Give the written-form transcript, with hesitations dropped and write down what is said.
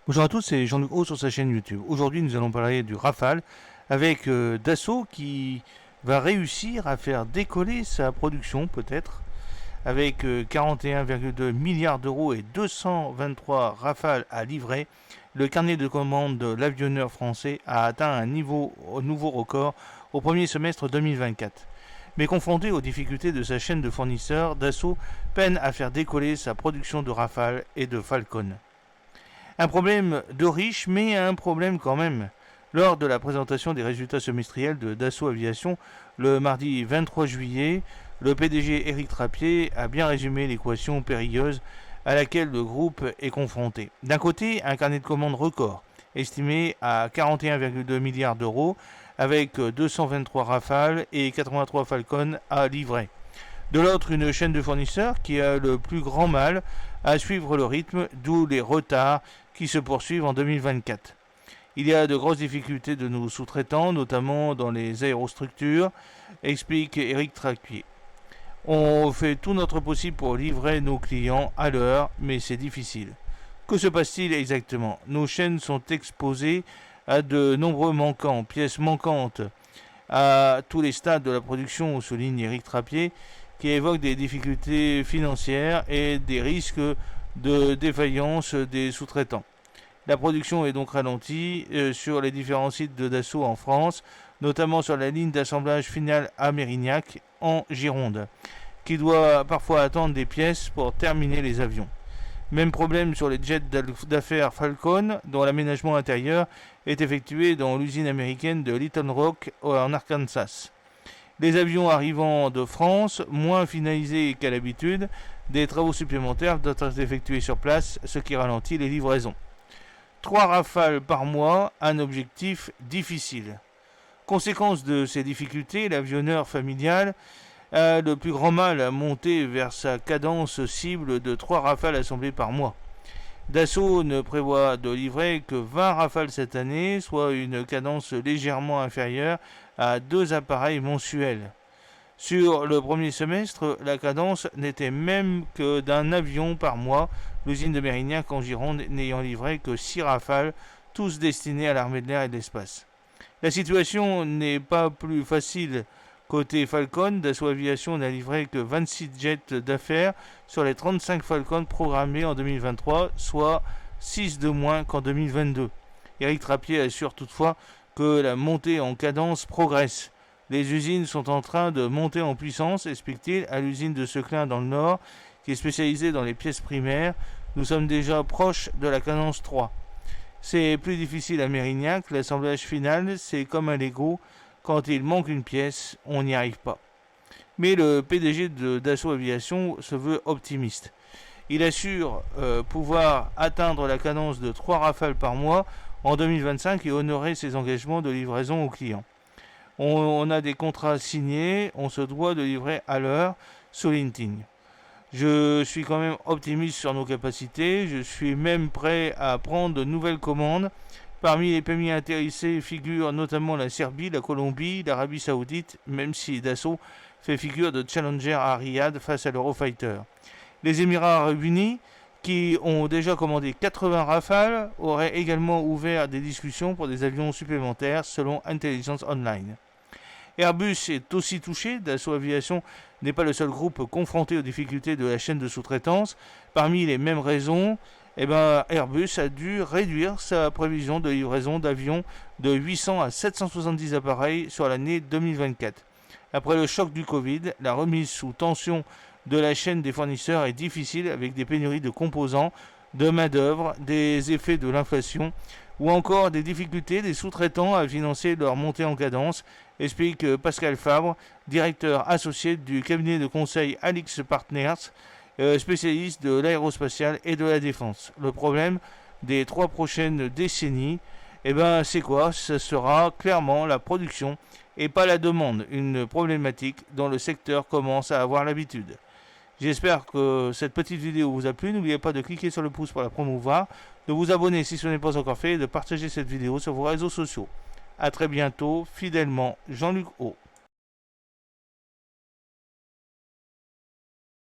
Bonjour à tous, c'est Jean-Luc Haut sur sa chaîne YouTube. Aujourd'hui, nous allons parler du Rafale avec Dassault qui va réussir à faire décoller sa production peut-être avec 41,2 milliards d'euros et 223 Rafales à livrer. Le carnet de commandes de l'avionneur français a atteint un nouveau record au premier semestre 2024. Mais confronté aux difficultés de sa chaîne de fournisseurs, Dassault peine à faire décoller sa production de Rafale et de Falcon. Un problème de riche, mais un problème quand même. Lors de la présentation des résultats semestriels de Dassault Aviation, le mardi 23 juillet, le PDG Éric Trappier a bien résumé l'équation périlleuse à laquelle le groupe est confronté. D'un côté, un carnet de commandes record, estimé à 41,2 milliards d'euros, avec 223 Rafales et 83 Falcon à livrer. De l'autre, une chaîne de fournisseurs qui a le plus grand mal à suivre le rythme, d'où les retards qui se poursuivent en 2024. Il y a de grosses difficultés de nos sous-traitants, notamment dans les aérostructures, explique Éric Trappier. On fait tout notre possible pour livrer nos clients à l'heure, mais c'est difficile. Que se passe-t-il exactement? Nos chaînes sont exposées à de nombreux manquants, pièces manquantes à tous les stades de la production, souligne Éric Trappier, qui évoque des difficultés financières et des risques de défaillance des sous-traitants. La production est donc ralentie sur les différents sites de Dassault en France, notamment sur la ligne d'assemblage final à Mérignac, en Gironde, qui doit parfois attendre des pièces pour terminer les avions. Même problème sur les jets d'affaires Falcon, dont l'aménagement intérieur est effectué dans l'usine américaine de Little Rock en Arkansas. Les avions arrivant de France, moins finalisés qu'à l'habitude, des travaux supplémentaires doivent être effectués sur place, ce qui ralentit les livraisons. 3 Rafales par mois, un objectif difficile. Conséquence de ces difficultés, l'avionneur familial a le plus grand mal à monter vers sa cadence cible de 3 Rafales assemblés par mois. Dassault ne prévoit de livrer que 20 Rafales cette année, soit une cadence légèrement inférieure à 2 appareils mensuels. Sur le premier semestre, la cadence n'était même que d'un avion par mois, l'usine de Mérignac en Gironde n'ayant livré que 6 Rafales, tous destinés à l'armée de l'air et de l'espace. La situation n'est pas plus facile côté Falcon. Dassault Aviation n'a livré que 26 jets d'affaires sur les 35 Falcon programmés en 2023, soit 6 de moins qu'en 2022. Éric Trappier assure toutefois que la montée en cadence progresse. Les usines sont en train de monter en puissance, explique-t-il, à l'usine de Seclin dans le Nord, qui est spécialisée dans les pièces primaires. Nous sommes déjà proches de la cadence 3. C'est plus difficile à Mérignac, l'assemblage final, c'est comme un Lego. Quand il manque une pièce, on n'y arrive pas. Mais le PDG de Dassault Aviation se veut optimiste. Il assure pouvoir atteindre la cadence de 3 Rafales par mois en 2025 et honorer ses engagements de livraison aux clients. On a des contrats signés, on se doit de livrer à l'heure, souligne-t-il. Je suis quand même optimiste sur nos capacités, je suis même prêt à prendre de nouvelles commandes. Parmi les pays intéressés figurent notamment la Serbie, la Colombie, l'Arabie Saoudite, même si Dassault fait figure de challenger à Riyad face à l'Eurofighter. Les Émirats Arabes Unis, qui ont déjà commandé 80 Rafales, auraient également ouvert des discussions pour des avions supplémentaires selon Intelligence Online. Airbus est aussi touché. Dassault Aviation n'est pas le seul groupe confronté aux difficultés de la chaîne de sous-traitance. Parmi les mêmes raisons, Airbus a dû réduire sa prévision de livraison d'avions de 800 à 770 appareils sur l'année 2024. Après le choc du Covid, la remise sous tension de la chaîne des fournisseurs est difficile avec des pénuries de composants, de main-d'œuvre, des effets de l'inflation ou encore des difficultés des sous-traitants à financer leur montée en cadence, explique Pascal Fabre, directeur associé du cabinet de conseil Alix Partners, spécialiste de l'aérospatiale et de la défense. Le problème des 3 prochaines décennies, c'est quoi? Ce sera clairement la production et pas la demande, une problématique dont le secteur commence à avoir l'habitude. J'espère que cette petite vidéo vous a plu. N'oubliez pas de cliquer sur le pouce pour la promouvoir, de vous abonner si ce n'est pas encore fait et de partager cette vidéo sur vos réseaux sociaux. A très bientôt, fidèlement, Jean-Luc Haut.